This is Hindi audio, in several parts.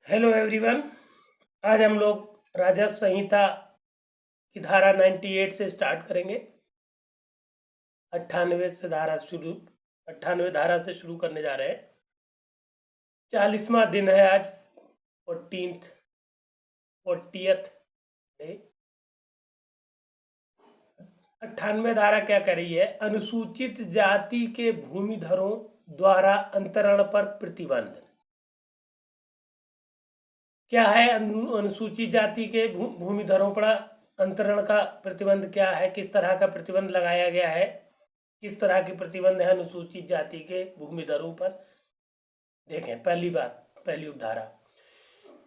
Hello everyone. आज हम लोग राजस्व संहिता की धारा 98 से स्टार्ट करेंगे। 98 धारा से शुरू करने जा रहे हैं। 40वां दिन है आज, 40th डे। 98 धारा क्या कह रही है? अनुसूचित जाति के भूमिधरों द्वारा अंतरण पर प्रतिबंध। क्या है अनुसूचित जाति के भूमिधरों पर अंतरण का प्रतिबंध? क्या है, किस तरह का प्रतिबंध लगाया गया है, किस तरह के प्रतिबंध है अनुसूचित जाति के भूमिधरों पर? देखें, पहली उपधारा,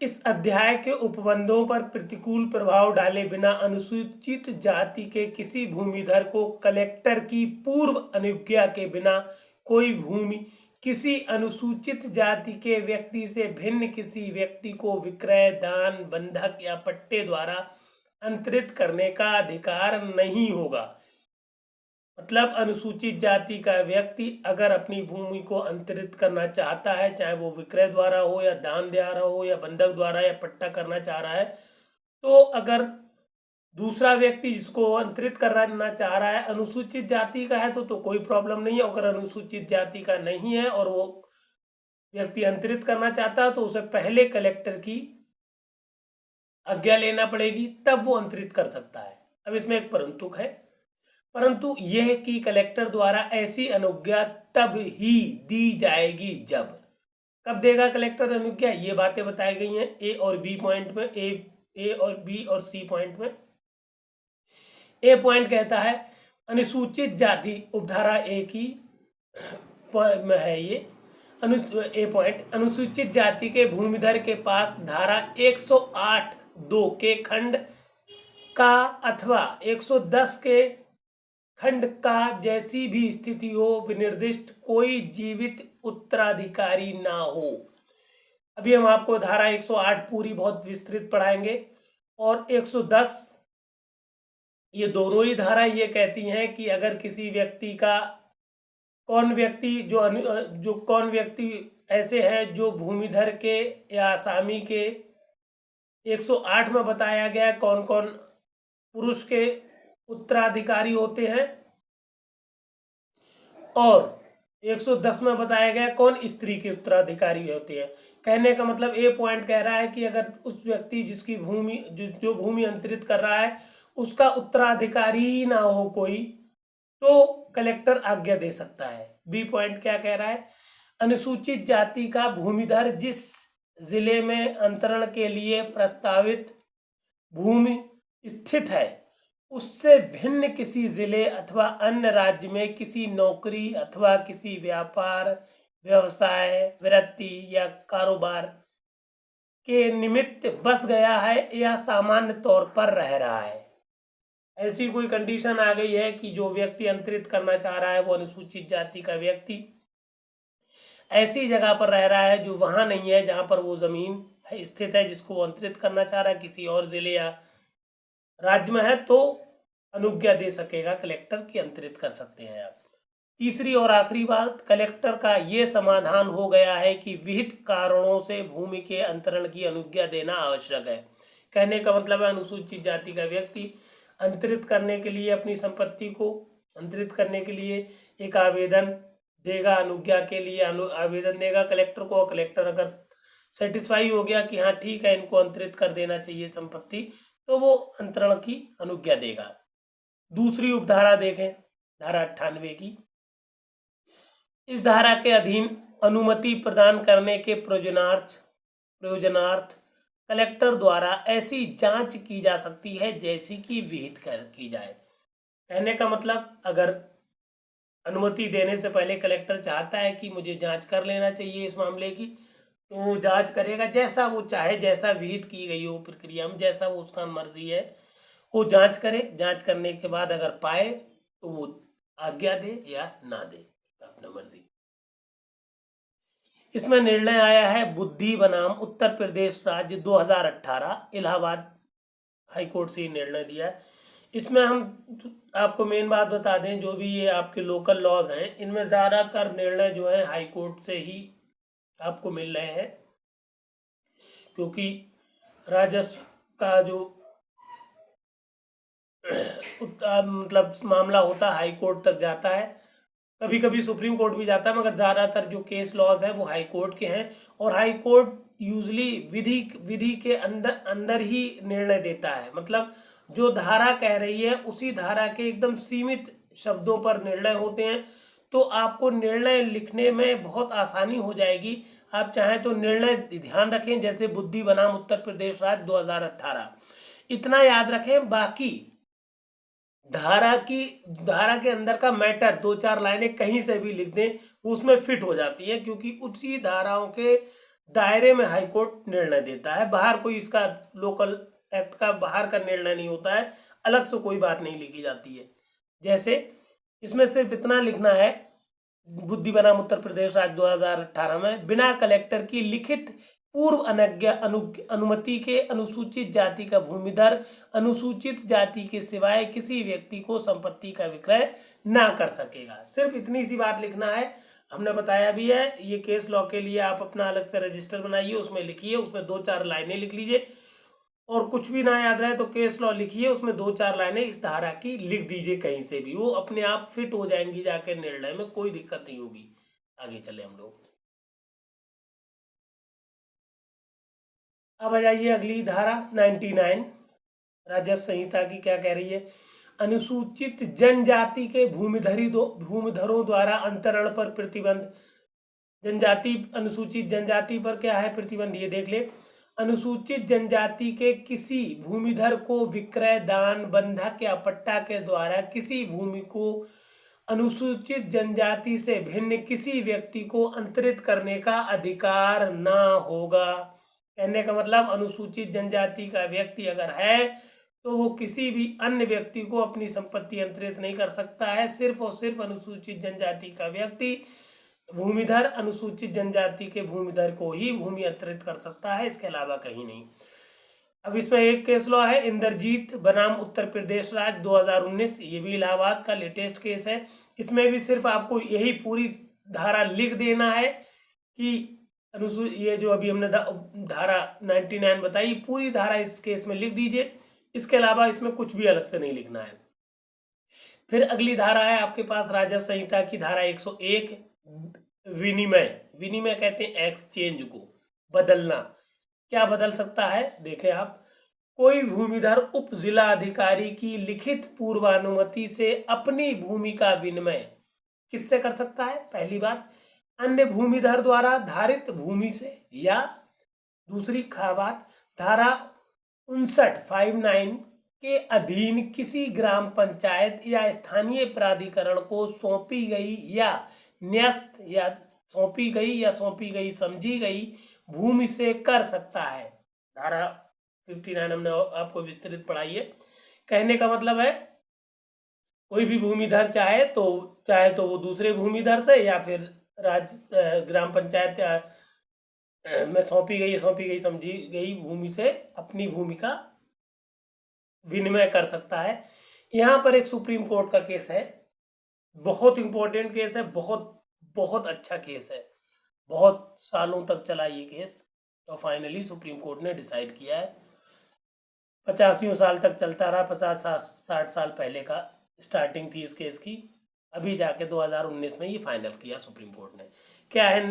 इस अध्याय के उपबंधों पर प्रतिकूल प्रभाव डाले बिना अनुसूचित जाति के किसी भूमिधर को कलेक्टर की पूर्व अनुज्ञा के बिना कोई भूमि किसी अनुसूचित जाति के व्यक्ति से भिन्न किसी व्यक्ति को विक्रय, दान, बंधक या पट्टे द्वारा अंतरित करने का अधिकार नहीं होगा। मतलब अनुसूचित जाति का व्यक्ति अगर अपनी भूमि को अंतरित करना चाहता है, चाहे वो विक्रय द्वारा हो या दान द्वारा हो या बंधक द्वारा या पट्टा करना चाह रहा है, तो अगर दूसरा व्यक्ति जिसको अंतरित करना चाह रहा है अनुसूचित जाति का है तो कोई प्रॉब्लम नहीं है। अगर अनुसूचित जाति का नहीं है और वो व्यक्ति अंतरित करना चाहता है तो उसे पहले कलेक्टर की आज्ञा लेना पड़ेगी, तब वो अंतरित कर सकता है। अब इसमें एक परंतु है, परंतु यह कि कलेक्टर द्वारा ऐसी अनुज्ञा तब ही दी जाएगी जब। कब देगा कलेक्टर अनुज्ञा? ये बातें बताई गई हैं ए और बी पॉइंट में, ए और बी और सी पॉइंट में। ए पॉइंट कहता है अनुसूचित जाति, उपधारा ए की में है ये ए पॉइंट, अनुसूचित जाति के भूमिधर के पास धारा 108(2) के खंड का अथवा 110 के खंड का जैसी भी स्थिति हो विनिर्दिष्ट कोई जीवित उत्तराधिकारी ना हो। अभी हम आपको धारा 108 पूरी बहुत विस्तृत पढ़ाएंगे और 110, ये दोनों ही धारा ये कहती हैं कि अगर किसी व्यक्ति का कौन व्यक्ति ऐसे हैं जो भूमिधर के या आसामी के 108 में बताया गया कौन कौन पुरुष के उत्तराधिकारी होते हैं और 110 में बताया गया कौन स्त्री के उत्तराधिकारी होते हैं। कहने का मतलब ए पॉइंट कह रहा है कि अगर उस व्यक्ति जिसकी भूमि जो भूमि अंतरित कर रहा है उसका उत्तराधिकारी ही ना हो कोई, तो कलेक्टर आज्ञा दे सकता है। बी पॉइंट क्या कह रहा है? अनुसूचित जाति का भूमिधर जिस जिले में अंतरण के लिए प्रस्तावित भूमि स्थित है उससे भिन्न किसी जिले अथवा अन्य राज्य में किसी नौकरी अथवा किसी व्यापार, व्यवसाय, वृत्ति या कारोबार के निमित्त बस गया है या सामान्य तौर पर रह रहा है। ऐसी कोई कंडीशन आ गई है कि जो व्यक्ति अंतरित करना चाह रहा है वो अनुसूचित जाति का व्यक्ति ऐसी जगह पर रह रहा है जो वहां नहीं है जहां पर वो जमीन स्थित है जिसको वो अंतरित करना चाह रहा है, किसी और जिले या राज्य में है, तो अनुज्ञा दे सकेगा कलेक्टर की अंतरित कर सकते हैं आप। तीसरी और आखिरी बात, कलेक्टर का ये समाधान हो गया है कि विहित कारणों से भूमि के अंतरण की अनुज्ञा देना आवश्यक है। कहने का मतलब है अनुसूचित जाति का व्यक्ति अंतरित करने के लिए अपनी संपत्ति को अंतरित करने के लिए एक आवेदन देगा, अनुज्ञा के लिए आवेदन देगा कलेक्टर को। कलेक्टर अगर सेटिस्फाई हो गया कि हाँ ठीक है इनको अंतरित कर देना चाहिए संपत्ति, तो वो अंतरण की अनुज्ञा देगा। दूसरी उपधारा देखें, धारा 98 की। इस धारा के अधीन अनुमति प्रदान करने के प्रयोजनार्थ कलेक्टर द्वारा ऐसी जांच की जा सकती है जैसी कि विहित की जाए। कहने का मतलब अगर अनुमति देने से पहले कलेक्टर चाहता है कि मुझे जांच कर लेना चाहिए इस मामले की, तो वो जांच करेगा जैसा वो चाहे, जैसा विहित की गई हो प्रक्रिया में, जैसा वो उसका मर्जी है वो जांच करे। जांच करने के बाद अगर पाए तो वो आज्ञा दे या ना दे, अपना मर्जी। इसमें निर्णय आया है बुद्धि बनाम उत्तर प्रदेश राज्य 2018, इलाहाबाद हाईकोर्ट से निर्णय दिया है। इसमें हम आपको मेन बात बता दें, जो भी ये आपके लोकल लॉज हैं इनमें ज़्यादातर निर्णय जो है हाईकोर्ट से ही आपको मिल रहे हैं, क्योंकि राजस्व का जो मतलब मामला होता है हाई कोर्ट तक जाता है, कभी कभी सुप्रीम कोर्ट भी जाता है, मगर ज़्यादातर जो केस लॉज है वो हाई कोर्ट के हैं। और हाई कोर्ट यूजली विधि विधि के अंदर अंदर ही निर्णय देता है, मतलब जो धारा कह रही है उसी धारा के एकदम सीमित शब्दों पर निर्णय होते हैं। तो आपको निर्णय लिखने में बहुत आसानी हो जाएगी। आप चाहें तो निर्णय ध्यान रखें, जैसे बुद्धि बनाम उत्तर प्रदेश राज्य 2018, इतना याद रखें। बाकी धारा के अंदर का मैटर 2-4 लाइनें कहीं से भी लिख दें, वो उसमें फिट हो जाती है, क्योंकि उसी धाराओं के दायरे में हाई कोर्ट निर्णय देता है। बाहर कोई इसका लोकल एक्ट का बाहर का निर्णय नहीं होता है, अलग से कोई बात नहीं लिखी जाती है। जैसे इसमें सिर्फ इतना लिखना है, बुद्धि बनाम उत्तर प्रदेश राज्य 2018 में, बिना कलेक्टर की लिखित पूर्व अनज्ञा अनुमति के अनुसूचित जाति का भूमिधर अनुसूचित जाति के सिवाय किसी व्यक्ति को संपत्ति का विक्रय ना कर सकेगा। सिर्फ इतनी सी बात लिखना है, हमने बताया भी है। ये केस लॉ के लिए आप अपना अलग से रजिस्टर बनाइए, उसमें लिखिए, उसमें 2-4 लाइनें लिख लीजिए, और कुछ भी ना याद रहे तो केस लॉ लिखिए, उसमें 2-4 लाइनें इस धारा की लिख दीजिए, कहीं से भी वो अपने आप फिट हो जाएंगी जाके निर्णय में, कोई दिक्कत नहीं होगी। आगे चले हम लोग। अब आ जाइए अगली धारा 99 राजस्व संहिता की, क्या कह रही है। अनुसूचित जनजाति के भूमिधरों द्वारा अंतरण पर प्रतिबंध। जनजाति अनुसूचित जनजाति पर क्या है प्रतिबंध, ये देख ले। अनुसूचित जनजाति के किसी भूमिधर को विक्रय, दान, बंधक या पट्टा के द्वारा किसी भूमि को अनुसूचित जनजाति से भिन्न किसी व्यक्ति को अंतरित करने का अधिकार न होगा। कहने का मतलब, अनुसूचित जनजाति का व्यक्ति अगर है तो वो किसी भी अन्य व्यक्ति को अपनी संपत्ति अंतरित नहीं कर सकता है। सिर्फ और सिर्फ अनुसूचित जनजाति का व्यक्ति भूमिधर अनुसूचित जनजाति के भूमिधर को ही भूमि अंतरित कर सकता है, इसके अलावा कहीं नहीं। अब इसमें एक केस लॉ है, इंद्रजीत बनाम उत्तर प्रदेश राज्य 2019, ये भी इलाहाबाद का लेटेस्ट केस है। इसमें भी सिर्फ आपको यही पूरी धारा लिख देना है कि ये जो अभी हमने धारा 99 बताई, पूरी धारा इस केस में लिख दीजिए, इसके अलावा इसमें कुछ भी अलग से नहीं लिखना है। फिर अगली धारा है आपके पास राजस्व संहिता की धारा 101, विनिमय। विनिमय कहते हैं एक्सचेंज को, बदलना। क्या बदल सकता है, देखें आप। कोई भूमिधर उप जिला अधिकारी की लिखित पूर्वानुमति से अपनी भूमि का विनिमय किससे कर सकता है, पहली बात, अन्य भूमिधर द्वारा धारित भूमि से, या दूसरी बात, धारा 59 के अधीन किसी ग्राम पंचायत या स्थानीय प्राधिकरण को सौंपी गई या न्यस्त या सौंपी गई समझी गई भूमि से कर सकता है। धारा 59 हमने आपको विस्तृत पढ़ाई है। कहने का मतलब है, कोई भी भूमिधर चाहे तो वो दूसरे भूमिधर से या फिर राज्य ग्राम पंचायत में सौंपी गई समझी गई भूमि से अपनी भूमि का विनिमय कर सकता है। यहाँ पर एक सुप्रीम कोर्ट का केस है, बहुत इंपॉर्टेंट केस है, बहुत बहुत अच्छा केस है, बहुत सालों तक चला ये केस, तो फाइनली सुप्रीम कोर्ट ने डिसाइड किया है। 85 साल तक चलता रहा, 50-60 साल पहले का स्टार्टिंग थी इस केस की, अभी जाके 2019 में ये फाइनल किया सुप्रीम कोर्ट ने। क्या है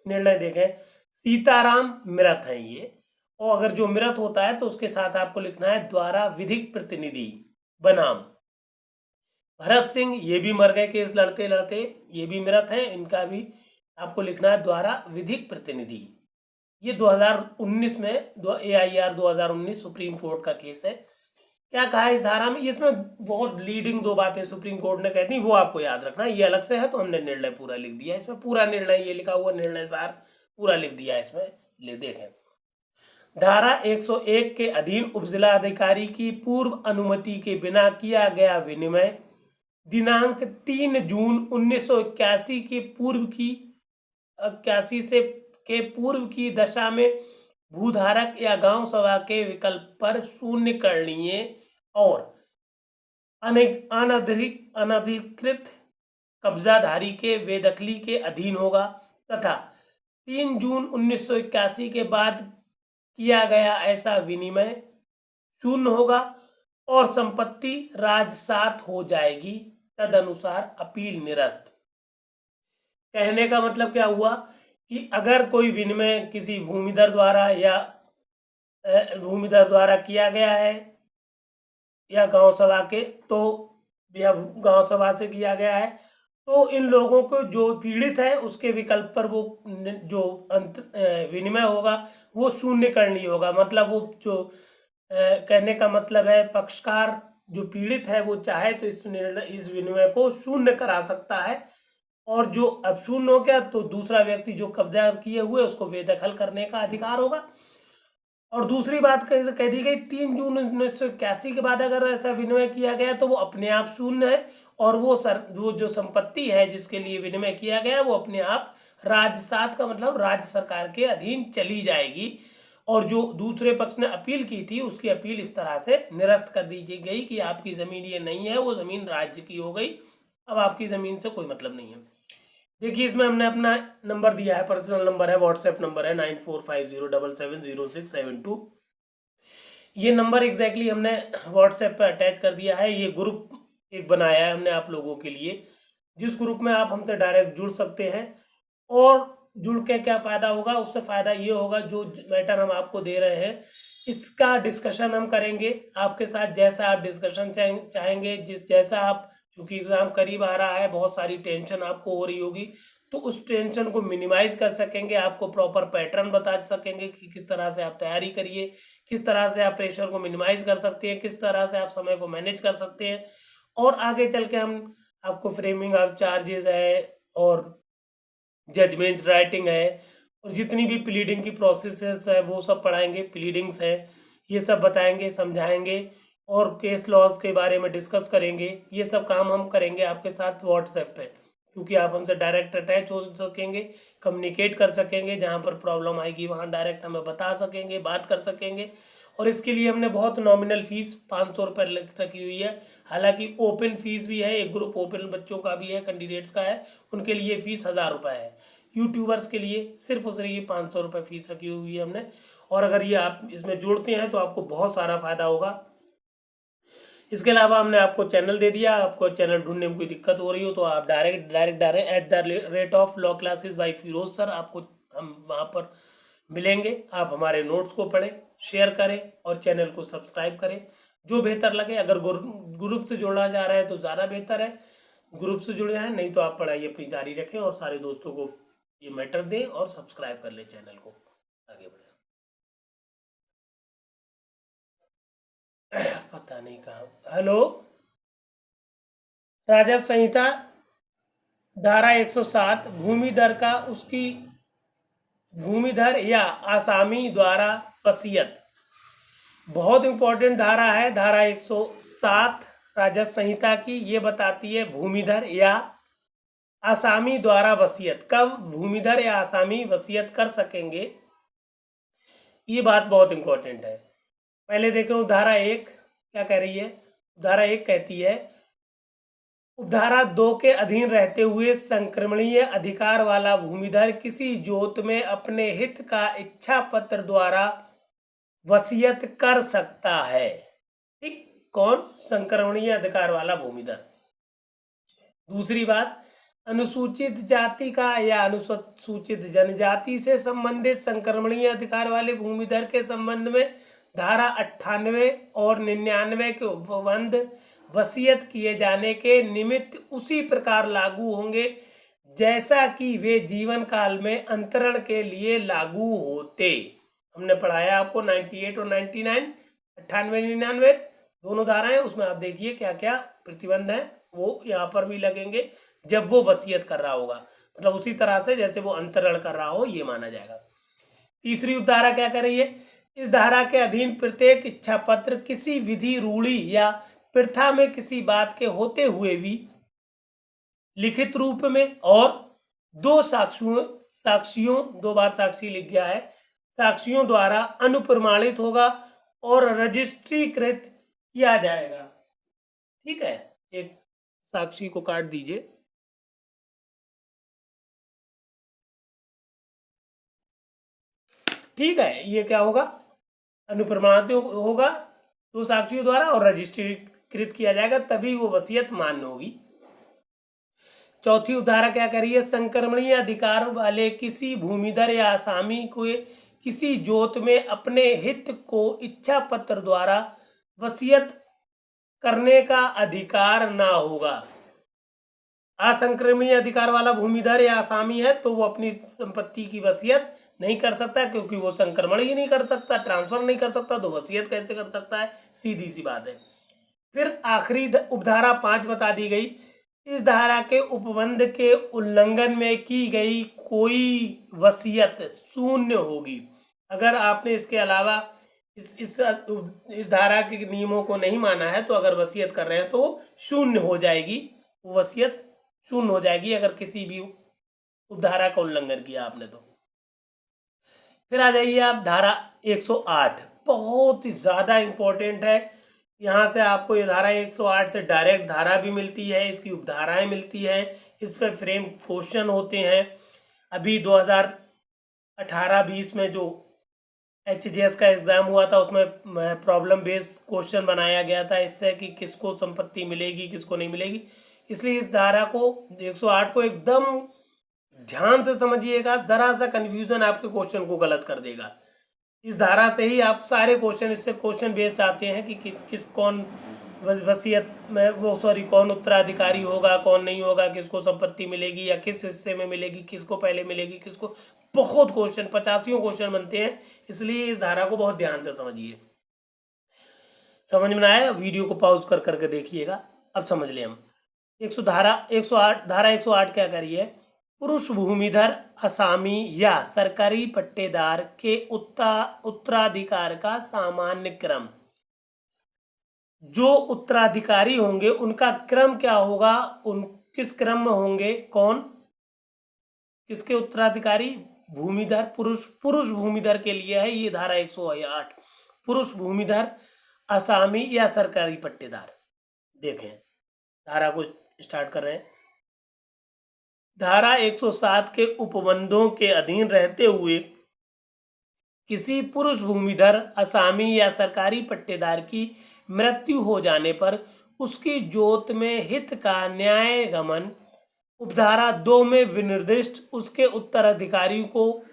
निर्णय, देखें। सीताराम मृत है ये, और अगर जो मृत होता है तो उसके साथ आपको लिखना है द्वारा विधिक प्रतिनिधि बनाम। भरत सिंह, ये भी मर गए केस लड़ते लड़ते, ये भी मृत हैं, इनका भी आपको लिखना है द्वारा विधिक प्रतिनिधि। ये 2019 में AIR 2019 सुप्रीम कोर्ट का केस है। क्या कहा इस धारा में, इसमें बहुत लीडिंग 2 बातें सुप्रीम कोर्ट ने कह दी, वो आपको याद रखना। ये अलग से है तो हमने निर्णय पूरा लिख दिया, इसमें पूरा निर्णय ये लिखा हुआ निर्णय सार पूरा लिख दिया इसमें, ले देखें। धारा 101 के अधीन उपजिला अधिकारी की पूर्व अनुमति के बिना किया गया विनिमय दिनांक 3 जून 1981 के पूर्व की दशा में भूधारक या गांव सभा के विकल्प पर शून्य करनीय और अनधिकृत कब्जाधारी के बेदखली के अधीन होगा, तथा 3 जून 1981 के बाद किया गया ऐसा विनिमय शून्य होगा और संपत्ति राजसात हो जाएगी, तदनुसार अपील निरस्त। कहने का मतलब क्या हुआ कि अगर कोई विनिमय किसी भूमिधर द्वारा या भूमिधर द्वारा किया गया है या गांव सभा के तो या गांव सभा से किया गया है, तो इन लोगों को जो पीड़ित है उसके विकल्प पर वो जो विनिमय होगा वो शून्यकरणीय होगा। मतलब वो जो कहने का मतलब है पक्षकार जो पीड़ित है वो चाहे तो इस विनिमय को शून्य करा सकता है, और जो अब शून्य हो गया तो दूसरा व्यक्ति जो कब्जा किए हुए उसको बेदखल करने का अधिकार होगा। और दूसरी बात कह दी गई 3 जून 1981 के बाद अगर ऐसा विनिमय किया गया तो वो अपने आप शून्य है, और वो जो संपत्ति है जिसके लिए विनिमय किया गया वो अपने आप राजसात का मतलब राज्य सरकार के अधीन चली जाएगी। और जो दूसरे पक्ष ने अपील की थी उसकी अपील इस तरह से निरस्त कर दी गई कि आपकी जमीन ये नहीं है, वो जमीन राज्य की हो गई, अब आपकी जमीन से कोई मतलब नहीं है। देखिए इसमें हमने अपना नंबर दिया है, पर्सनल नंबर है, व्हाट्सएप नंबर है 9450770672। ये नंबर एग्जैक्टली हमने व्हाट्सएप पे अटैच कर दिया है। ये ग्रुप एक बनाया है हमने आप लोगों के लिए, जिस ग्रुप में आप हमसे डायरेक्ट जुड़ सकते हैं। और जुड़ के क्या फ़ायदा होगा, उससे फ़ायदा ये होगा जो मैटर हम आपको दे रहे हैं इसका डिस्कशन हम करेंगे आपके साथ, जैसा आप डिस्कशन चाहेंगे, जैसा आप, क्योंकि एग्ज़ाम करीब आ रहा है, बहुत सारी टेंशन आपको हो रही होगी, तो उस टेंशन को मिनिमाइज़ कर सकेंगे, आपको प्रॉपर पैटर्न बता सकेंगे कि किस तरह से आप तैयारी करिए, किस तरह से आप प्रेशर को मिनिमाइज़ कर सकते हैं, किस तरह से आप समय को मैनेज कर सकते हैं। और आगे चल के हम आपको फ्रेमिंग ऑफ चार्जेस है और जजमेंट राइटिंग है और जितनी भी प्लीडिंग की प्रोसेसेस है वो सब पढ़ाएंगे, प्लीडिंग्स है ये सब बताएंगे, समझाएंगे, और केस लॉज के बारे में डिस्कस करेंगे। ये सब काम हम करेंगे आपके साथ व्हाट्सएप पे, क्योंकि आप हमसे डायरेक्ट अटैच हो सकेंगे, कम्युनिकेट कर सकेंगे, जहाँ पर प्रॉब्लम आएगी वहाँ डायरेक्ट हमें बता सकेंगे, बात कर सकेंगे। और इसके लिए हमने बहुत नॉमिनल फीस 500 रुपये रखी हुई है। हालांकि ओपन फीस भी है, एक ग्रुप ओपन बच्चों का भी है, कैंडिडेट्स का है, उनके लिए फीस 1000 रुपये है। यूट्यूबर्स के लिए सिर्फ उस ये 500 रुपये फीस रखी हुई है हमने। और अगर ये आप इसमें जुड़ते हैं तो आपको बहुत सारा फायदा होगा। इसके अलावा हमने आपको चैनल दे दिया, आपको चैनल ढूंढने में कोई दिक्कत हो रही हो तो आप direct @LOCCLASSES by Firoz sir, आपको हम वहाँ पर मिलेंगे। आप हमारे नोट्स को पढ़ें, शेयर करें और चैनल को सब्सक्राइब करें, जो बेहतर लगे। अगर ग्रुप से जोड़ा जा रहा है तो ज़्यादा बेहतर है, ग्रुप से जुड़ जाए, नहीं तो आप पढ़ाई अपनी जारी रखें और सारे दोस्तों को ये मैटर दें और सब्सक्राइब कर लें चैनल को, आगे बढ़े। पता नहीं कहाँ। हेलो, राजस्व संहिता धारा 107 भूमिधर का उसकी भूमिधर या आसामी द्वारा वसीयत, बहुत इंपॉर्टेंट धारा है। धारा 107 राजस्व संहिता की ये बताती है भूमिधर या आसामी द्वारा वसीयत, कब भूमिधर या आसामी वसीयत कर सकेंगे, ये बात बहुत इंपॉर्टेंट है। पहले देखो धारा 1 क्या कह रही है। धारा 1 कहती है धारा 2 के अधीन रहते हुए संक्रमणीय अधिकार वाला भूमिधर किसी जोत में अपने हित का इच्छा पत्र द्वारा वसीयत कर सकता है। ठीक, कौन? संक्रमणीय अधिकार वाला भूमिधर। दूसरी बात, अनुसूचित जाति का या अनुसूचित जनजाति से संबंधित संक्रमणीय अधिकार वाले भूमिधर के संबंध में धारा 98 और 99 के उपबंध वसीयत किए जाने के निमित्त उसी प्रकार लागू होंगे जैसा कि वे जीवन काल में अंतरण के लिए लागू होते। हमने पढ़ाया आपको 98 और 99, 98 99 दोनों धाराएं, उसमें आप देखिए क्या क्या प्रतिबंध है वो यहाँ पर भी लगेंगे जब वो वसीयत कर रहा होगा, मतलब उसी तरह से जैसे वो अंतरण कर रहा हो ये माना जाएगा। तीसरी उपधारा क्या कर रही है, इस धारा के अधीन प्रत्येक इच्छा पत्र किसी विधि, रूढ़ि या प्रथा में किसी बात के होते हुए भी लिखित रूप में और 2 साक्षियों 2 बार साक्षी लिख गया है, साक्षियों द्वारा अनुप्रमाणित होगा और रजिस्ट्रीकृत किया जाएगा। ठीक है, एक साक्षी को काट दीजिए। ठीक है, ये क्या होगा, अनुप्रमाणित होगा दो साक्षियों द्वारा और रजिस्ट्रीकृत किया जाएगा, तभी वो वसीयत मान्य होगी। चौथी उपधारा क्या कह रही है? संक्रमणीय अधिकार वाले किसी भूमिधर या आसामी को किसी जोत में अपने हित को इच्छा पत्र द्वारा वसीयत करने का अधिकार ना होगा। असंक्रमणीय अधिकार वाला भूमिधर या आसामी है तो वो अपनी संपत्ति की वसीयत नहीं कर सकता, क्योंकि वो संक्रमण ही नहीं कर सकता, ट्रांसफर नहीं कर सकता, तो वसीयत कैसे कर सकता है? सीधी सी बात है। फिर आखिरी उपधारा 5 बता दी गई, इस धारा के उपबंध के उल्लंघन में की गई कोई वसीयत शून्य होगी। अगर आपने इसके अलावा इस धारा के नियमों को नहीं माना है तो अगर वसीयत कर रहे हैं तो शून्य हो जाएगी, वसीयत शून्य हो जाएगी अगर किसी भी उपधारा का उल्लंघन किया आपने तो। फिर आ जाइए आप धारा 108, बहुत ही ज़्यादा इम्पोर्टेंट है। यहाँ से आपको ये धारा 108 से डायरेक्ट धारा भी मिलती है, इसकी उपधाराएं मिलती है, इस पर फ्रेम क्वेश्चन होते हैं। अभी 2018-20 में जो HGS का एग्ज़ाम हुआ था उसमें प्रॉब्लम बेस्ड क्वेश्चन बनाया गया था इससे कि किसको संपत्ति मिलेगी किसको नहीं मिलेगी। इसलिए इस धारा को 108 को एकदम ध्यान से समझिएगा, जरा सा कंफ्यूजन आपके क्वेश्चन को गलत कर देगा। इस धारा से ही आप सारे क्वेश्चन, इससे क्वेश्चन बेस्ड आते हैं कि किस कौन वसीयत में कौन उत्तराधिकारी होगा कौन नहीं होगा, किसको संपत्ति मिलेगी या किस हिस्से में मिलेगी, किसको पहले मिलेगी किसको, बहुत क्वेश्चन 85 क्वेश्चन बनते हैं। इसलिए इस धारा को बहुत ध्यान से समझिए। समझ में आया? वीडियो को पॉज कर करके देखिएगा। अब समझ लें हम 108 धारा 108 क्या करी है? पुरुष भूमिधर असामी या सरकारी पट्टेदार के उत्तराधिकार का सामान्य क्रम। जो उत्तराधिकारी होंगे उनका क्रम क्या होगा? उन किस क्रम में होंगे? कौन किसके उत्तराधिकारी? भूमिधर, पुरुष भूमिधर के लिए है ये धारा 108। पुरुष भूमिधर असामी या सरकारी पट्टेदार। देखें धारा को स्टार्ट कर रहे हैं। धारा 107 के उपबंधों के अधीन रहते हुए किसी पुरुष भूमिधर असामी या सरकारी पट्टेदार की मृत्यु हो जाने पर उसकी जोत में हित का न्याय गमन उपधारा 2 में विनिर्दिष्ट उसके उत्तराधिकारी को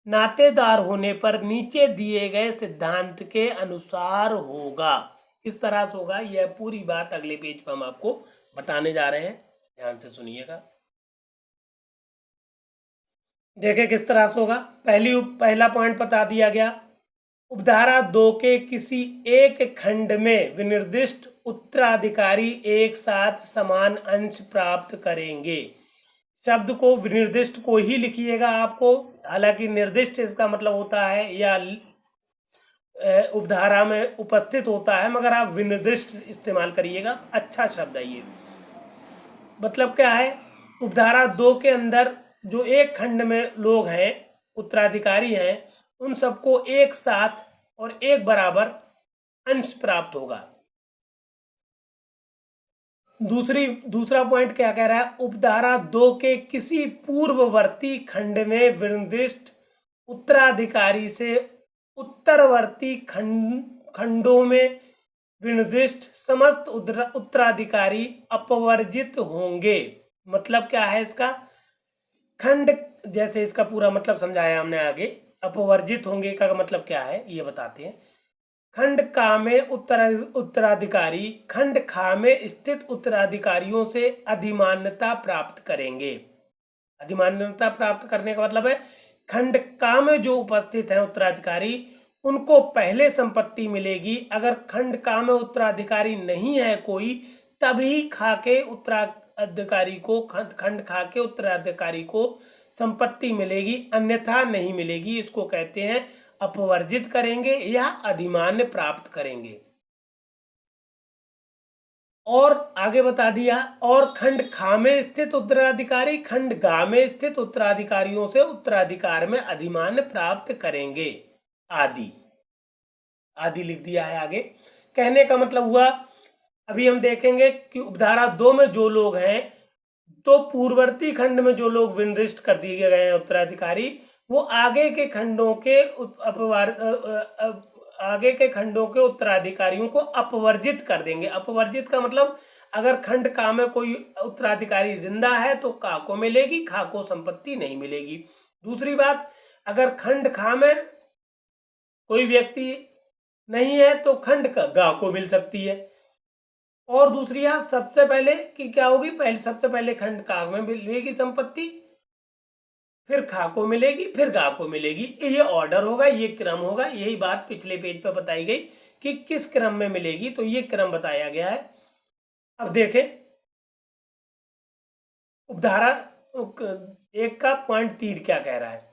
नातेदार होने पर नीचे दिए गए सिद्धांत के अनुसार होगा। किस तरह से होगा यह पूरी बात अगले पेज पर हम आपको बताने जा रहे हैं, ध्यान से सुनिएगा। देखें किस तरह से होगा। पहला पॉइंट बता दिया गया, उपधारा 2 के किसी एक खंड में विनिर्दिष्ट उत्तराधिकारी एक साथ समान अंश प्राप्त करेंगे। शब्द को विनिर्दिष्ट को ही लिखिएगा आपको, हालांकि निर्दिष्ट इसका मतलब होता है या उपधारा में उपस्थित होता है, मगर आप विनिर्दिष्ट इस्तेमाल करिएगा, अच्छा शब्द है ये। मतलब क्या है? उपधारा 2 के अंदर जो एक खंड में लोग हैं उत्तराधिकारी हैं उन सबको एक साथ और एक बराबर अंश प्राप्त होगा। दूसरा पॉइंट क्या कह रहा है? उपधारा 2 के किसी पूर्ववर्ती खंड में विनिर्दिष्ट उत्तराधिकारी से उत्तरवर्ती खंडों में विनिर्दिष्ट समस्त उत्तराधिकारी अपवर्जित होंगे। मतलब क्या है इसका? खंड, जैसे इसका पूरा मतलब समझाया हमने आगे, अपवर्जित होंगे का मतलब क्या है ये बताते हैं। खंड का में उत्तराधिकारी खंड खा में स्थित उत्तराधिकारियों से अधिमान्यता प्राप्त करेंगे। अधिमान्यता प्राप्त करने का मतलब है खंड का में जो उपस्थित हैं उत्तराधिकारी उनको पहले संपत्ति मिलेगी। अगर खंड का में उत्तराधिकारी नहीं है कोई, तभी खा के उत्तराधिकारी को खंड खा के उत्तराधिकारी को संपत्ति मिलेगी, अन्यथा नहीं मिलेगी। इसको कहते हैं अपवर्जित करेंगे या अधिमान्य प्राप्त करेंगे। और आगे बता दिया, और खंड खा में स्थित उत्तराधिकारी खंड गा में स्थित उत्तराधिकारियों से उत्तराधिकार में अधिमान्य प्राप्त करेंगे। आदि लिख दिया है आगे। कहने का मतलब हुआ, अभी हम देखेंगे कि उपधारा 2 में जो लोग हैं तो पूर्ववर्ती खंड में जो लोग विनिर्दिष्ट कर दिए गए हैं उत्तराधिकारी, वो आगे के खंडों के आगे के खंडों के उत्तराधिकारियों को अपवर्जित कर देंगे। अपवर्जित का मतलब अगर खंड का में कोई उत्तराधिकारी जिंदा है तो का को मिलेगी, खा को संपत्ति नहीं मिलेगी। दूसरी बात, अगर खंड खा में कोई व्यक्ति नहीं है तो खंड का गा को मिल सकती है। और दूसरी बात, सबसे पहले कि क्या होगी, पहले सबसे पहले खंड का में मिलेगी संपत्ति, फिर खा को मिलेगी, फिर गा को मिलेगी। ये ऑर्डर होगा, ये क्रम होगा। यही बात पिछले पेज पर बताई गई कि किस क्रम में मिलेगी, तो ये क्रम बताया गया है। अब देखें उपधारा 1 का पॉइंट 3 क्या कह रहा है।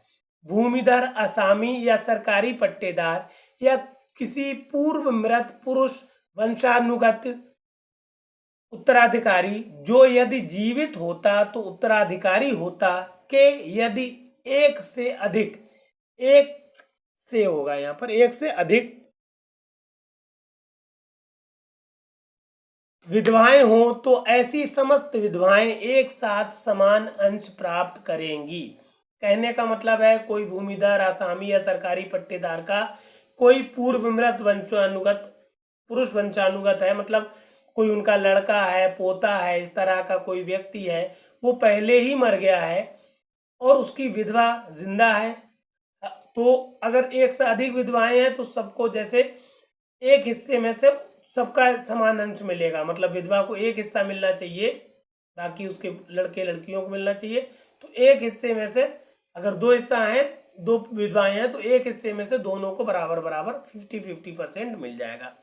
भूमिधर असामी या सरकारी पट्टेदार या किसी पूर्व मृत पुरुष वंशानुगत उत्तराधिकारी जो यदि जीवित होता तो उत्तराधिकारी होता के यदि एक से अधिक, एक से होगा यहां पर, एक से अधिक विधवाएं हो तो ऐसी समस्त विधवाएं एक साथ समान अंश प्राप्त करेंगी। कहने का मतलब है कोई भूमिधर आसामी या सरकारी पट्टेदार का कोई पूर्व मृत वंशानुगत पुरुष वंशानुगत है, मतलब कोई उनका लड़का है, पोता है, इस तरह का कोई व्यक्ति है, वो पहले ही मर गया है और उसकी विधवा जिंदा है, तो अगर एक से अधिक विधवाएं हैं तो सबको जैसे एक हिस्से में से सबका समान अंश मिलेगा, मतलब विधवा को एक हिस्सा मिलना चाहिए, बाकी उसके लड़के लड़कियों को मिलना चाहिए। तो एक हिस्से में से अगर 2 हिस्सा हैं, 2 विधवाएं हैं, तो एक हिस्से में से दोनों को बराबर बराबर 50-50% मिल जाएगा।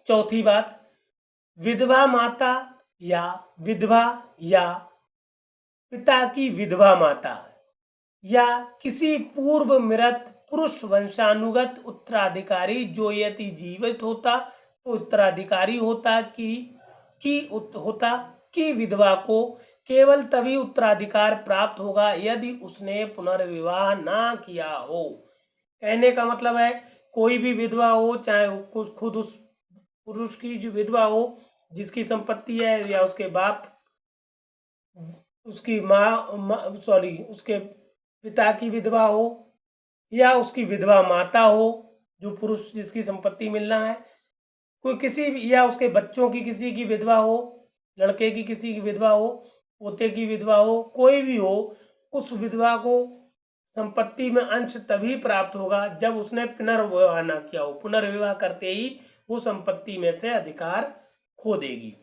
चौथी बात, विधवा माता या विधवा या पिता की विधवा माता या किसी पूर्व मृत पुरुष वंशानुगत उत्तराधिकारी जो यदि जीवित होता तो उत्तराधिकारी होता की विधवा को केवल तभी उत्तराधिकार प्राप्त होगा यदि उसने पुनर्विवाह ना किया हो। कहने का मतलब है कोई भी विधवा हो, चाहे खुद उस पुरुष की जो विधवा हो जिसकी संपत्ति है, या उसके बाप, उसकी माँ सॉरी उसके पिता की विधवा हो, या उसकी विधवा माता हो जो पुरुष जिसकी संपत्ति मिलना है, कोई किसी भी, या उसके बच्चों की किसी की विधवा हो, लड़के की किसी की विधवा हो, पोते की विधवा हो, कोई भी हो, उस विधवा को संपत्ति में अंश तभी प्राप्त होगा जब उसने पुनर्विवाह ना किया हो। पुनर्विवाह करते ही वो संपत्ति में से अधिकार खो देगी।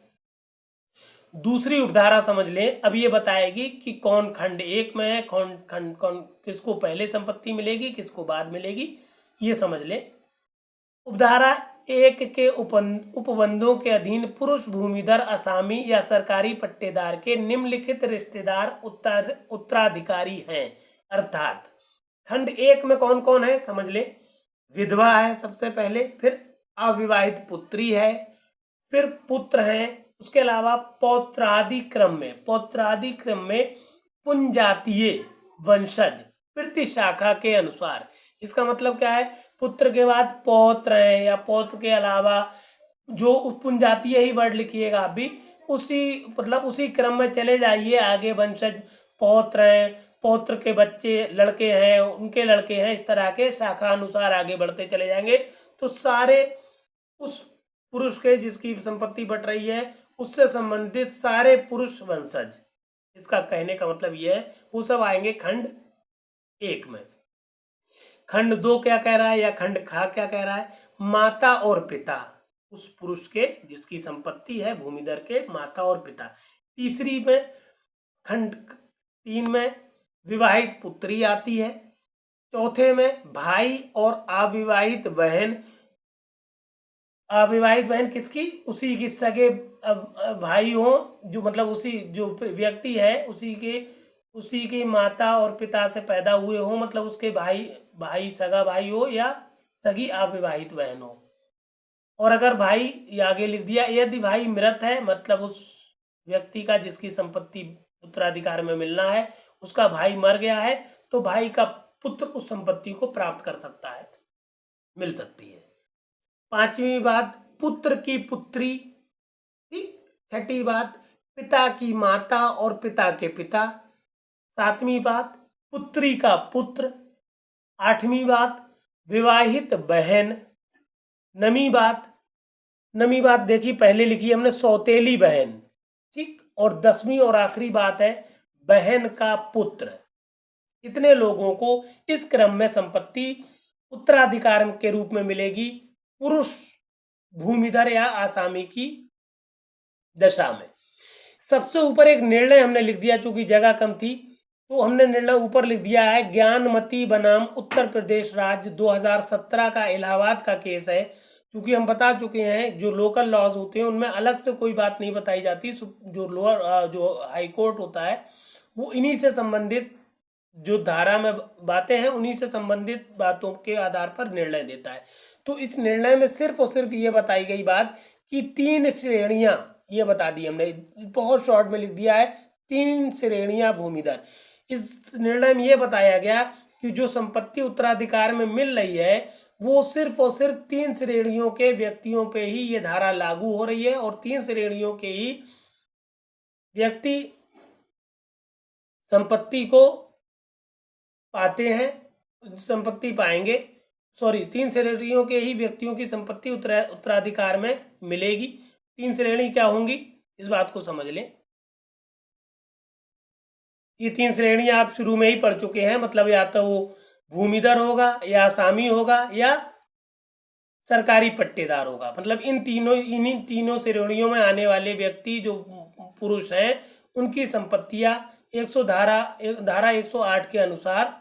दूसरी उपधारा समझ लें। अब ये बताएगी कि कौन खंड 1 में है, कौन किसको पहले संपत्ति मिलेगी, किसको बाद मिलेगी, ये समझ लें। उपधारा 1 के उपबंधों के अधीन पुरुष भूमिधर असामी या सरकारी पट्टेदार के निम्नलिखित रिश्तेदार उत्तराधिकारी हैं। अर्थात खंड 1 में कौन कौन है समझ ले। विधवा है सबसे पहले, फिर अविवाहित पुत्री है, फिर पुत्र हैं, उसके अलावा पौत्रादि क्रम में पुंजातीय वंशज प्रतिशाखा के अनुसार। इसका मतलब क्या है, पुत्र के बाद पौत्र हैं, या पौत्र के अलावा जो पुंजातीय ही वर्ड लिखिएगा आप भी, उसी क्रम में चले जाइए आगे। वंशज पौत्र हैं, पौत्र के बच्चे लड़के हैं, उनके लड़के हैं, इस तरह के शाखा अनुसार आगे बढ़ते चले जाएंगे। तो सारे उस पुरुष के जिसकी संपत्ति बट रही है उससे संबंधित सारे पुरुष वंशज, इसका कहने का मतलब यह है, वो सब आएंगे खंड 1 में। खंड 2 क्या कह रहा है, या खंड खा क्या कह रहा है, माता और पिता, उस पुरुष के जिसकी संपत्ति है भूमिधर के माता और पिता। तीसरी में खंड 3 में विवाहित पुत्री आती है। चौथे में भाई और अविवाहित बहन किसकी, उसी की सगे भाई हो, जो मतलब उसी जो व्यक्ति है उसी की माता और पिता से पैदा हुए हो, मतलब उसके भाई सगा भाई हो या सगी अविवाहित बहन हो। और अगर भाई, ये आगे लिख दिया, यदि भाई मृत है, मतलब उस व्यक्ति का जिसकी संपत्ति उत्तराधिकार में मिलना है उसका भाई मर गया है, तो भाई का पुत्र उस संपत्ति को प्राप्त कर सकता है, मिल सकती है। 5वीं बात, पुत्र की पुत्री। छठी बात, पिता की माता और पिता के पिता। 7वीं बात, पुत्री का पुत्र। 8वीं बात, विवाहित बहन, नमी बात, नमी बात देखिए पहले लिखी हमने सौतेली बहन, ठीक। और 10वीं और आखिरी बात है बहन का पुत्र। इतने लोगों को इस क्रम में संपत्ति उत्तराधिकार के रूप में मिलेगी पुरुष भूमिधर या आसामी की दशा में। सबसे ऊपर एक निर्णय हमने लिख दिया, चूंकि जगह कम थी तो हमने निर्णय ऊपर लिख दिया है, ज्ञानमती बनाम उत्तर प्रदेश राज्य 2017 का इलाहाबाद का केस है। क्योंकि हम बता चुके हैं जो लोकल लॉज होते हैं उनमें अलग से कोई बात नहीं बताई जाती, जो लोअर जो हाई कोर्ट होता है वो इन्हीं से संबंधित जो धारा में बातें हैं उन्हीं से संबंधित बातों के आधार पर निर्णय देता है। तो इस निर्णय में सिर्फ और सिर्फ ये बताई गई बात कि 3 श्रेणियां, ये बता दी हमने, बहुत शॉर्ट में लिख दिया है 3 श्रेणियां भूमिधर। इस निर्णय में ये बताया गया कि जो संपत्ति उत्तराधिकार में मिल रही है वो सिर्फ और सिर्फ 3 श्रेणियों के व्यक्तियों पे ही ये धारा लागू हो रही है और 3 श्रेणियों के ही व्यक्ति संपत्ति को पाते हैं, संपत्ति पाएंगे, 3 श्रेणियों के ही व्यक्तियों की संपत्ति उत्तराधिकार में मिलेगी। 3 श्रेणी क्या होंगी इस बात को समझ लें। ये 3 श्रेणियां आप शुरू में ही पढ़ चुके हैं, मतलब या तो वो भूमिधर होगा या आसामी होगा या सरकारी पट्टेदार होगा। मतलब इन्हीं तीनों श्रेणियों में आने वाले व्यक्ति जो पुरुष हैं उनकी संपत्तियां धारा 108 के अनुसार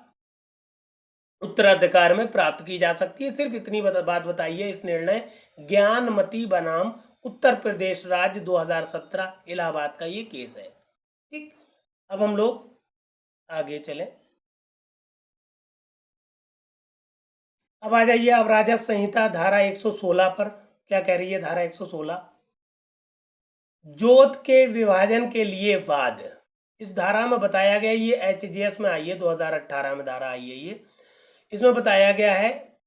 उत्तराधिकार में प्राप्त की जा सकती है। सिर्फ इतनी बात बताई है इस निर्णय ज्ञानमती बनाम उत्तर प्रदेश राज्य 2017 इलाहाबाद का ये केस है, ठीक। अब हम लोग आगे चलें। अब आ जाइए अब राजस्व संहिता धारा 116 पर। क्या कह रही है धारा 116? जोत के विभाजन के लिए वाद। इस धारा में बताया गया, ये HJS में आई है, 2018 में धारा आई है ये। इसमें बताया गया है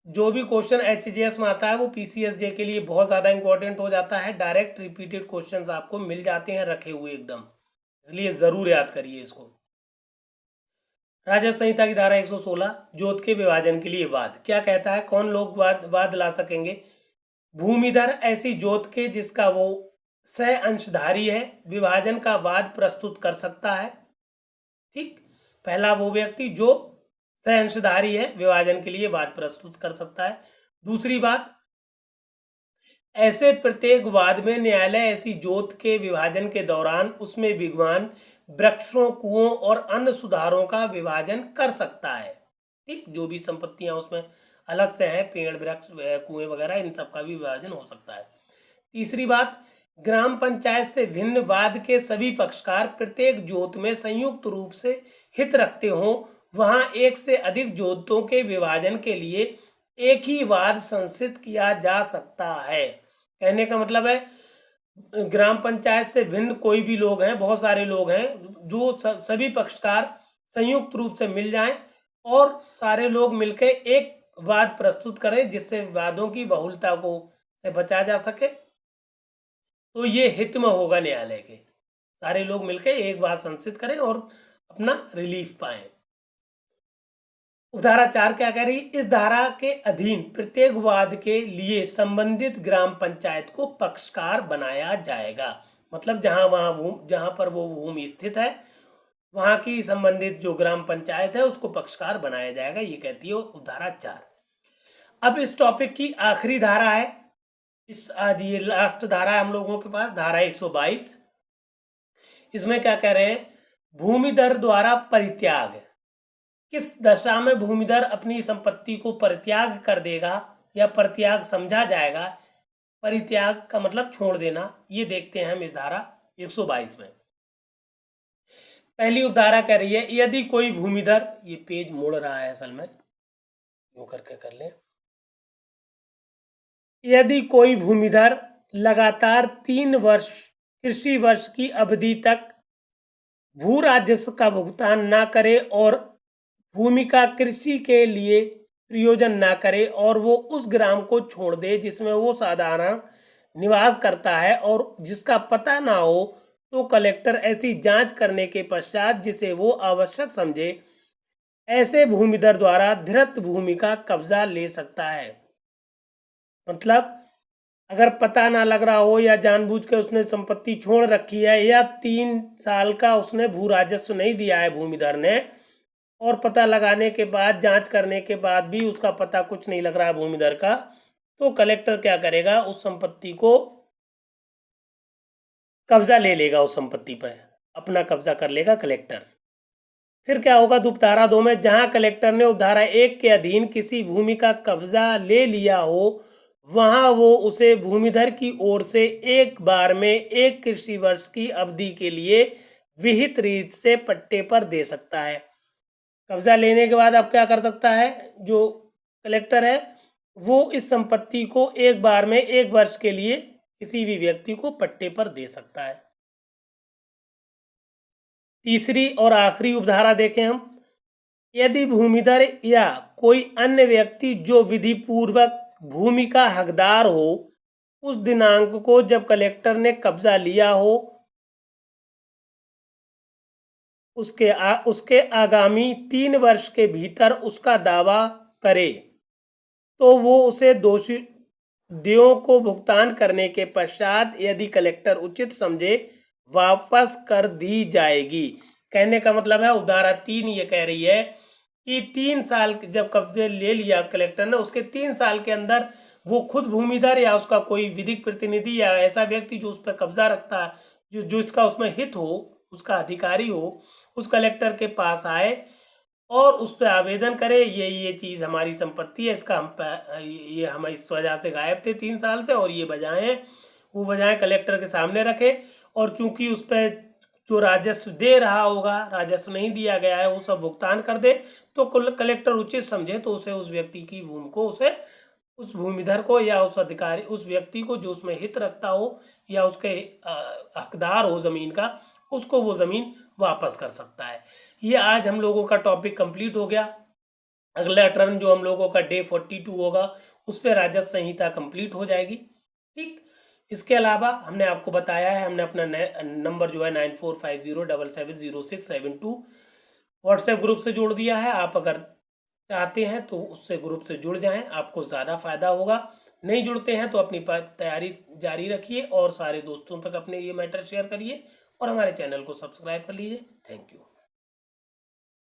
जो भी क्वेश्चन HJS में आता है वो PCSJ के लिए बहुत ज़्यादा इंपॉर्टेंट हो जाता है। डायरेक्ट रिपीटेड क्वेश्चंस आपको मिल जाते हैं रखे हुए एकदम, इसलिए ज़रूर याद करिए इसको। राजस्व संहिता की धारा 116 जोत के विभाजन के लिए वाद। क्या कहता है, कौन लोग वाद ला सकेंगे? भूमिधर ऐसी जोत के जिसका वो सह अंशधारी है विभाजन का वाद प्रस्तुत कर सकता है, ठीक। पहला वो व्यक्ति जो सह अंशधारी है विभाजन के लिए वाद प्रस्तुत कर सकता है। दूसरी बात, ऐसे प्रत्येक वाद में न्यायालय ऐसी जोत के विभाजन के दौरान उसमें विद्यमान वृक्षों, कुओं और अन्य सुधारों का विभाजन कर सकता है, ठीक। जो भी संपत्तियां उसमें अलग से हैं, पेड़, वृक्ष, कुएं वगैरह, इन सब का भी विभाजन हो सकता है। तीसरी बात, ग्राम पंचायत से भिन्न वाद के सभी पक्षकार प्रत्येक जोत में संयुक्त रूप से हित रखते हों वहां एक से अधिक जोतों के विभाजन के लिए एक ही वाद संसित किया जा सकता है। कहने का मतलब है ग्राम पंचायत से भिन्न कोई भी लोग हैं, बहुत सारे लोग हैं, जो सभी पक्षकार संयुक्त रूप से मिल जाएं और सारे लोग मिलकर एक वाद प्रस्तुत करें जिससे वादों की बहुलता को से बचा जा सके, तो ये हित में होगा न्यायालय के। सारे लोग मिलकर एक वाद संसित करें और अपना रिलीफ पाएं। उपधारा 4 क्या कह रही? इस धारा के अधीन प्रत्येक वाद के लिए संबंधित ग्राम पंचायत को पक्षकार बनाया जाएगा। मतलब जहां पर वो भूमि स्थित है वहां की संबंधित जो ग्राम पंचायत है उसको पक्षकार बनाया जाएगा, ये कहती है उपधारा 4। अब इस टॉपिक की आखिरी धारा है, आज ये लास्ट धारा है हम लोगों के पास, धारा 122। इसमें क्या कह रहे हैं? भूमिधर द्वारा परित्याग। किस दशा में भूमिधर अपनी संपत्ति को परित्याग कर देगा या परित्याग समझा जाएगा? परित्याग का मतलब छोड़ देना, ये देखते हैं हम इस धारा 122 में। पहली उपधारा कह रही है यदि कोई भूमिधर, ये पेज मुड़ रहा है असल में, यूं करके कर ले। यदि कोई भूमिधर लगातार 3 वर्ष कृषि वर्ष की अवधि तक भू राजस्व का भुगतान ना करे और भूमि का कृषि के लिए प्रयोजन ना करे और वो उस ग्राम को छोड़ दे जिसमें वो साधारण निवास करता है और जिसका पता ना हो, तो कलेक्टर ऐसी जांच करने के पश्चात जिसे वो आवश्यक समझे ऐसे भूमिधर द्वारा धृत भूमि का कब्जा ले सकता है। मतलब अगर पता ना लग रहा हो या जानबूझ के उसने संपत्ति छोड़ रखी है या 3 साल का उसने भू राजस्व नहीं दिया है भूमिधर ने, और पता लगाने के बाद जांच करने के बाद भी उसका पता कुछ नहीं लग रहा है भूमिधर का, तो कलेक्टर क्या करेगा, उस संपत्ति को कब्जा ले लेगा, उस संपत्ति पर अपना कब्जा कर लेगा कलेक्टर। फिर क्या होगा, उपधारा 2 में जहां कलेक्टर ने उपधारा 1 के अधीन किसी भूमि का कब्जा ले लिया हो, वहां वो उसे भूमिधर की ओर से एक बार में 1 कृषि वर्ष की अवधि के लिए विहित रीत से पट्टे पर दे सकता है। कब्जा लेने के बाद अब क्या कर सकता है, जो कलेक्टर है वो इस संपत्ति को एक बार में 1 वर्ष के लिए किसी भी व्यक्ति को पट्टे पर दे सकता है। तीसरी और आखिरी उपधारा देखें हम, यदि भूमिधर या कोई अन्य व्यक्ति जो विधि पूर्वक भूमि का हकदार हो, उस दिनांक को जब कलेक्टर ने कब्जा लिया हो उसके आगामी 3 वर्ष के भीतर उसका दावा करे, तो वो उसे दोषी देयों को भुगतान करने के पश्चात यदि कलेक्टर उचित समझे वापस कर दी जाएगी। कहने का मतलब है उपधारा 3 ये कह रही है कि 3 साल जब कब्जे ले लिया कलेक्टर ने, उसके 3 साल के अंदर वो खुद भूमिधर या उसका कोई विधिक प्रतिनिधि या ऐसा व्यक्ति जो उस पर कब्जा रखता है, जो इसका उसमें हित हो, उसका अधिकारी हो, उस कलेक्टर के पास आए और उस पर आवेदन करे, ये चीज़ हमारी संपत्ति है, इसका हम इस वजह से गायब थे 3 साल से और ये वजहें, वो वजहें कलेक्टर के सामने रखे, और चूंकि उस पर जो राजस्व दे रहा होगा, राजस्व नहीं दिया गया है, वो सब भुगतान कर दे, तो कलेक्टर उचित समझे तो उसे उस व्यक्ति की भूमि को उसे उस भूमिधर को या उस अधिकारी उस व्यक्ति को जो उसमें हित रखता हो या उसके हकदार हो ज़मीन का, उसको वो ज़मीन वापस कर सकता है। ये आज हम लोगों का टॉपिक कंप्लीट हो गया। अगला टर्न जो हम लोगों का डे 42 होगा उस पर राजस्व संहिता कंप्लीट हो जाएगी। ठीक, इसके अलावा हमने आपको बताया है, हमने अपना नंबर जो है 9450770672 व्हाट्सएप ग्रुप से जोड़ दिया है। आप अगर चाहते हैं तो उससे ग्रुप से जुड़ जाएं, आपको ज़्यादा फायदा होगा। नहीं जुड़ते हैं तो अपनी तैयारी जारी रखिए और सारे दोस्तों तक अपने ये मैटर शेयर करिए और हमारे चैनल को सब्सक्राइब कर लीजिए। Thank you.